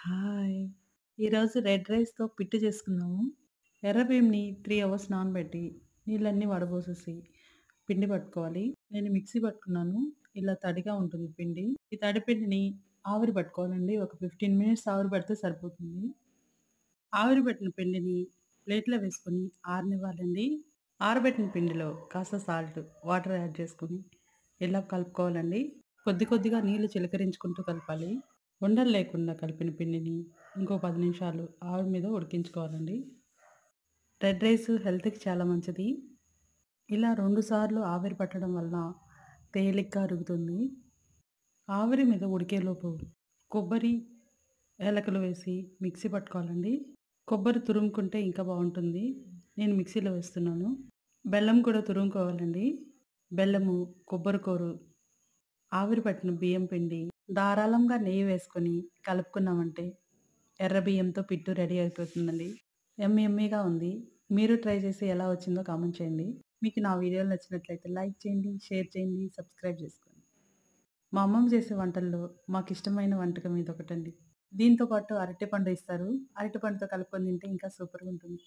Hi! ఈరోజు red రైస్‌తో పిట్టు చేసుకుందాము. ఎర్ర బియ్యంని 3 అవర్స్ నానబెట్టి, నీళ్ళన్నీ వడబోసేసి, పిండి పట్టుకోవాలి. నేను మిక్సీ పట్టుకున్నాను. ఇలా తడిగా ఉంటుంది పిండి. ఈ తడి పిండిని ఆవిరి పట్టుకోవాలండి. ఒక 15 మినిట్స్ ఆవిరి పడితే సరిపోతుంది. ఆవిరి పట్టిన పిండిని ప్లేట్‌లో వేసుకొని ఆరనివ్వాలండి. ఆరబెట్టిన పిండిలో కాస్త సాల్ట్, వాటర్ యాడ్ చేసుకొని ఇలా కలుపుకోవాలండి. కొద్ది కొద్దిగా నీళ్లు చిలకరించుకుంటూ కలపాలి. ఉండలు లేకుండా కలిపిన పిండిని ఇంకో 10 నిమిషాలు ఆవిరి మీద ఉడికించుకోవాలండి. రెడ్ రైస్ హెల్త్‌కి చాలా మంచిది. ఇలా 2 సార్లు ఆవిరి పట్టడం వలన తేలిగ్గా అరుగుతుంది. ఆవిరి మీద ఉడికేలోపు కొబ్బరి, ఏలకులు వేసి మిక్సీ పట్టుకోవాలండి. కొబ్బరి తురుముకుంటే ఇంకా బావుంటుంది. నేను మిక్సీలో వేస్తున్నాను. బెల్లం కూడా తురుముకోవాలండి. బెల్లము, కొబ్బరి కూరు, ఆవిరి పట్టిన బియ్యం పిండి, ధారాళంగా నెయ్యి వేసుకొని కలుపుకున్నామంటే ఎర్ర బియ్యంతో పిట్టు రెడీ అయిపోతుందండి. యమ్మీగా ఉంది. మీరు ట్రై చేసి ఎలా వచ్చిందో కామెంట్ చేయండి. మీకు నా వీడియోలు నచ్చినట్లయితే లైక్ చేయండి, షేర్ చేయండి, సబ్స్క్రైబ్ చేసుకోండి. మా అమ్మమ్మ చేసే వంటల్లో మాకిష్టమైన వంటకం ఇదొకటండి. దీంతో పాటు అరటిపండు ఇస్తారు. అరటిపండుతో కలుపుకొని తింటే ఇంకా సూపర్‌గుంటుంది.